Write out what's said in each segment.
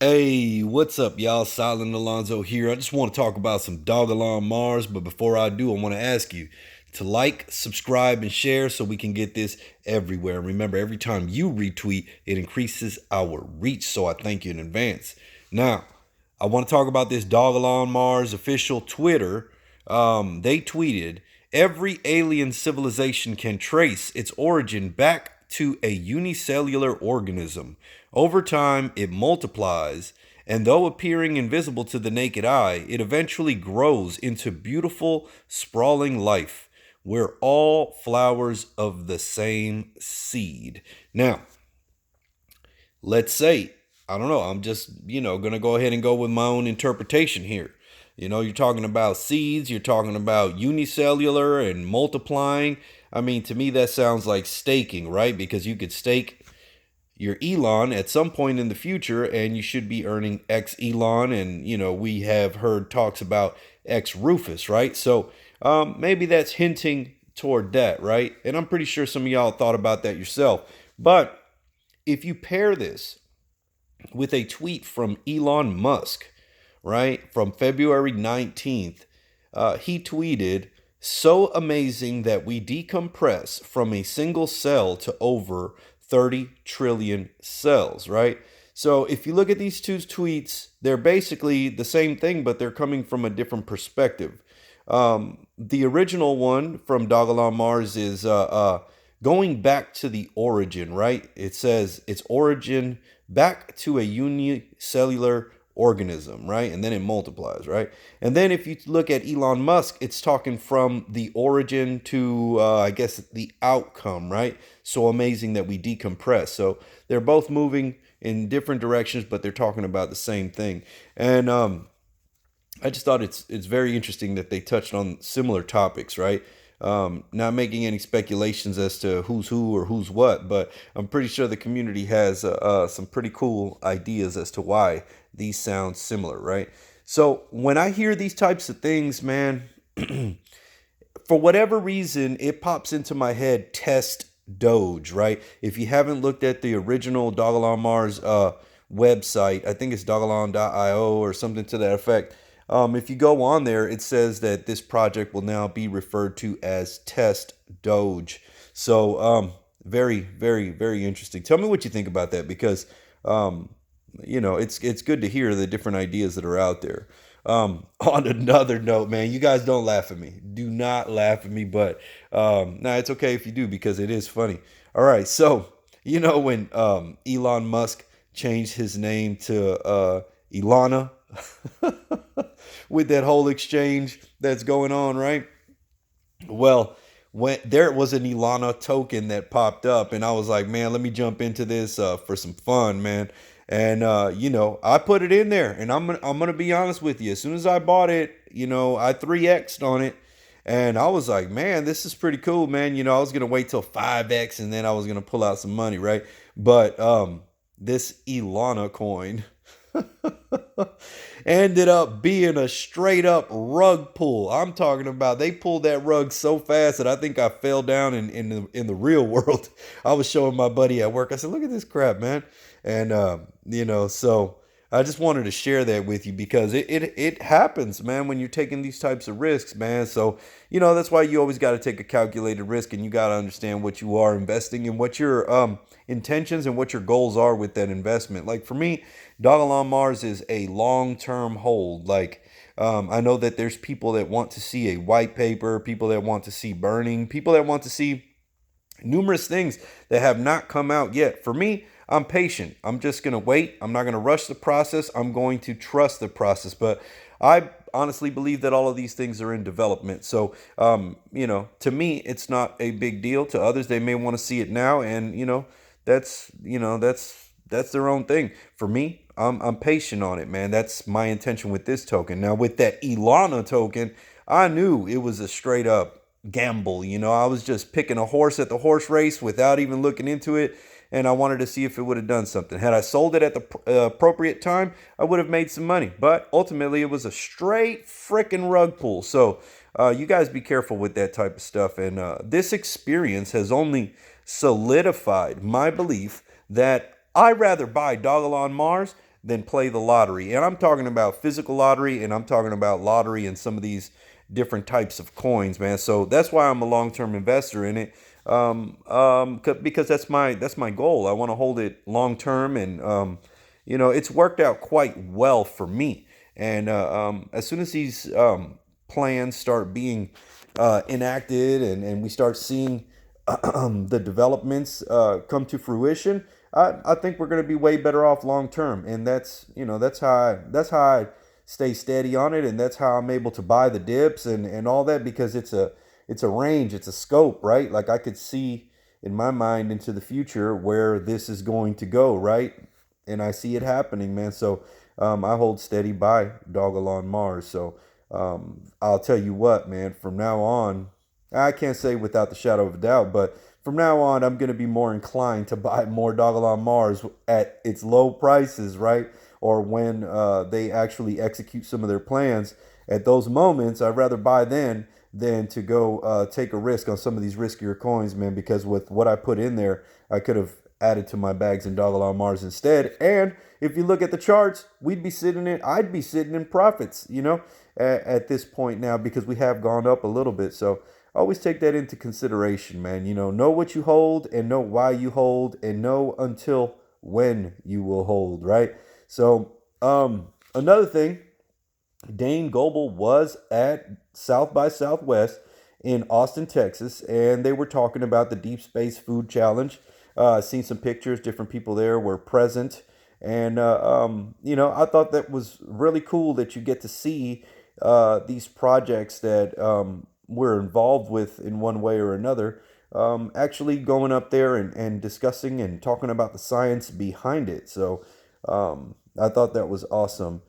Hey, what's up, y'all? Silent Alonzo here. I just want to talk about some Dogelon Mars, but before I do, I want to ask you to like, subscribe, and share so we can get this everywhere. And remember, every time you retweet, it increases our reach, so I thank you in advance. Now, I want to talk about this Dogelon Mars official Twitter. They tweeted, every alien civilization can trace its origin back to a unicellular organism. Over time, it multiplies, and though appearing invisible to the naked eye, it eventually grows into beautiful, sprawling life. We're all flowers of the same seed. Now, let's say, I don't know, I'm just, going to go ahead and go with my own interpretation here. You're talking about seeds, you're talking about unicellular and multiplying. I mean, to me, that sounds like staking, right? Because you could stake your Elon at some point in the future and you should be earning X Elon. And, we have heard talks about X Rufus, right? So maybe that's hinting toward that, right? And I'm pretty sure some of y'all thought about that yourself. But if you pair this with a tweet from Elon Musk, right, from February 19th, he tweeted, so amazing that we decompress from a single cell to over 30 trillion cells, right? So if you look at these two tweets, they're basically the same thing, but they're coming from a different perspective. The original one from Dogelon Mars is going back to the origin, right? It says its origin back to a unicellular organism, right? And then it multiplies, right? And then if you look at Elon Musk, it's talking from the origin to, I guess, the outcome, right? So amazing that we decompress. So they're both moving in different directions, but they're talking about the same thing. And I just thought it's very interesting that they touched on similar topics, right? Not making any speculations as to who's who or who's what, but I'm pretty sure the community has some pretty cool ideas as to why these sound similar, right? So when I hear these types of things, man, for whatever reason, it pops into my head, test Doge, right? If you haven't looked at the original Dogelon Mars website, I think it's dogelon.io or something to that effect. If you go on there, it says that this project will now be referred to as Test Doge. So very, very, very interesting. Tell me what you think about that, because it's good to hear the different ideas that are out there. On another note, man, you guys don't laugh at me. Do not laugh at me, but it's okay if you do, because it is funny. All right, so when Elon Musk changed his name to Ilana with that whole exchange that's going on, right? Well, when there was an Ilana token that popped up, and I was like, man, let me jump into this for some fun, man. And I put it in there, and I'm gonna be honest with you. As soon as I bought it, I 3x'd on it, and I was like, man, this is pretty cool, man. I was gonna wait till 5x, and then I was gonna pull out some money, right? But this Ilana coin ended up being a straight up rug pull. I'm talking about, they pulled that rug so fast that I think I fell down in the real world. I was showing my buddy at work. I said, look at this crap, man. And so I just wanted to share that with you, because it happens, man, when you're taking these types of risks, man. So that's why you always got to take a calculated risk, and you got to understand what you are investing in, what your intentions and what your goals are with that investment. Like for me, Dogelon Mars is a long-term hold. Like I know that there's people that want to see a white paper, people that want to see burning, people that want to see numerous things that have not come out yet. For me, I'm patient. I'm just going to wait. I'm not going to rush the process. I'm going to trust the process. But I honestly believe that all of these things are in development. So, to me, it's not a big deal. To others, they may want to see it now. And, that's their own thing. For me, I'm patient on it, man. That's my intention with this token. Now, with that Ilana token, I knew it was a straight up gamble. I was just picking a horse at the horse race without even looking into it. And I wanted to see if it would have done something. Had I sold it at the appropriate time, I would have made some money. But ultimately, it was a straight freaking rug pull. So you guys be careful with that type of stuff. And this experience has only solidified my belief that I rather buy Dogelon Mars than play the lottery. And I'm talking about physical lottery, and I'm talking about lottery and some of these different types of coins, man. So that's why I'm a long-term investor in it. Because that's my goal. I want to hold it long term, and it's worked out quite well for me. And as soon as these plans start being enacted, and we start seeing the developments come to fruition, I think we're going to be way better off long term. And that's how I stay steady on it, and that's how I'm able to buy the dips and all that, because it's a range, it's a scope, right? Like I could see in my mind into the future where this is going to go, right? And I see it happening, man. So I hold steady by Dogelon Mars. So I'll tell you what, man, from now on, I can't say without the shadow of a doubt, but from now on, I'm going to be more inclined to buy more Dogelon Mars at its low prices, right? Or when they actually execute some of their plans. At those moments, I'd rather buy then than to go take a risk on some of these riskier coins, man, because with what I put in there, I could have added to my bags in Dogelon Mars instead. And if you look at the charts, I'd be sitting in profits, at this point now, because we have gone up a little bit. So always take that into consideration, man. Know what you hold, and know why you hold, and know until when you will hold, right? So another thing, Dane Goebel was at South by Southwest in Austin, Texas, and they were talking about the Deep Space Food Challenge. Seen some pictures, different people there were present. And, I thought that was really cool that you get to see these projects that we're involved with in one way or another, actually going up there and discussing and talking about the science behind it. So I thought that was awesome.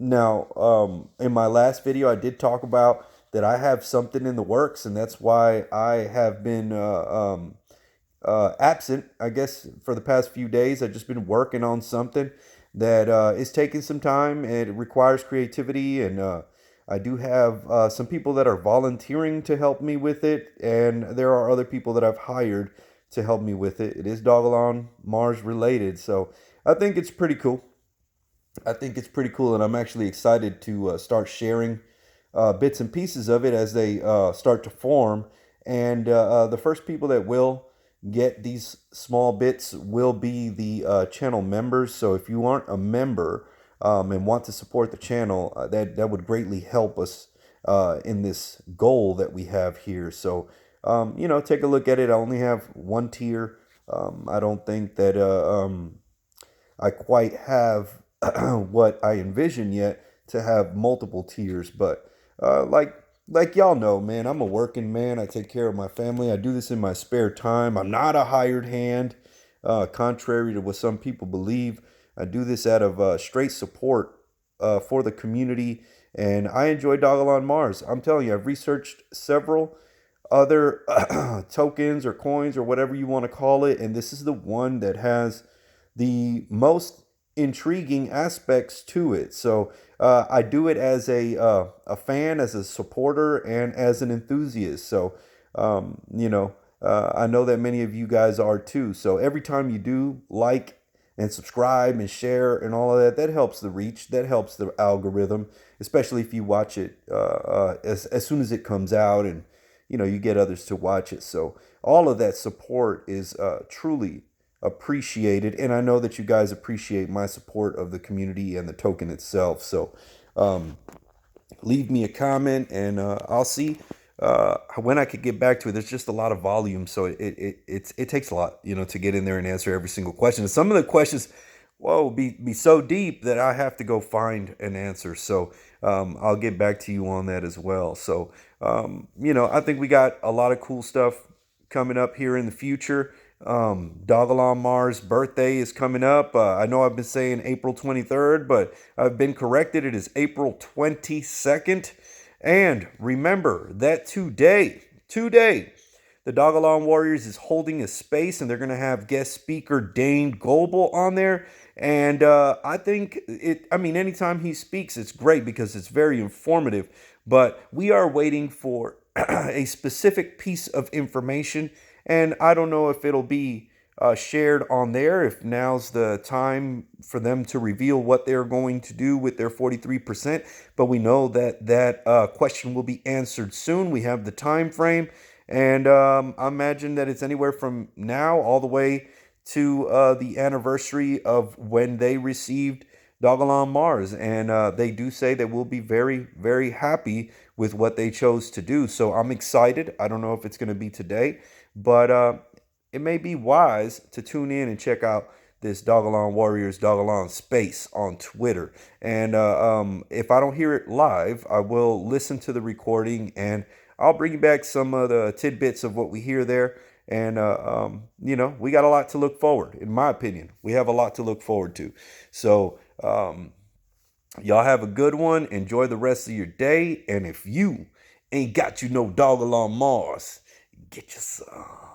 Now, in my last video, I did talk about that I have something in the works, and that's why I have been absent, I guess, for the past few days. I've just been working on something that is taking some time, and it requires creativity. And I do have some people that are volunteering to help me with it, and there are other people that I've hired to help me with it. It is Dogelon Mars related, so I think it's pretty cool. And I'm actually excited to start sharing bits and pieces of it as they start to form. And the first people that will get these small bits will be the channel members. So if you aren't a member and want to support the channel, that would greatly help us in this goal that we have here. So take a look at it. I only have one tier. I don't think that I quite have what I envision yet to have multiple tiers, but like y'all know, man, I'm a working man. I take care of my family. I do this in my spare time. I'm not a hired hand, contrary to what some people believe. I do this out of straight support for the community, and I enjoy Dogelon Mars. I'm telling you, I've researched several other tokens or coins or whatever you want to call it, and this is the one that has the most intriguing aspects to it. So I do it as a fan, as a supporter, and as an enthusiast. So I know that many of you guys are too. So every time you do like and subscribe and share and all of that, that helps the reach, that helps the algorithm, especially if you watch it as soon as it comes out, and you get others to watch it. So all of that support is truly appreciated, and I know that you guys appreciate my support of the community and the token itself. So leave me a comment, and I'll see when I could get back to it. There's just a lot of volume, so it takes a lot, to get in there and answer every single question. And some of the questions, whoa, be so deep that I have to go find an answer. So I'll get back to you on that as well. So I think we got a lot of cool stuff coming up here in the future. Dogelon Mars' birthday is coming up. I know I've been saying April 23rd, but I've been corrected. It is April 22nd. And remember that today, the Dogelon Warriors is holding a space, and they're going to have guest speaker Dane Goebel on there. And I think anytime he speaks, it's great because it's very informative. But we are waiting for a specific piece of information, and I don't know if it'll be shared on there if now's the time for them to reveal what they're going to do with their 43%. But we know that that question will be answered soon. We have the time frame, and I imagine that it's anywhere from now all the way to the anniversary of when they received Dogelon Mars. And they do say they will be very, very happy with what they chose to do. So I'm excited. I don't know if it's going to be today, but it may be wise to tune in and check out this Dogelon Warriors Dogelon Space on Twitter. And if I don't hear it live, I will listen to the recording and I'll bring you back some of the tidbits of what we hear there. And, we got a lot to look forward, in my opinion. We have a lot to look forward to. So, y'all have a good one. Enjoy the rest of your day. And if you ain't got no Dogelon Mars, get you some.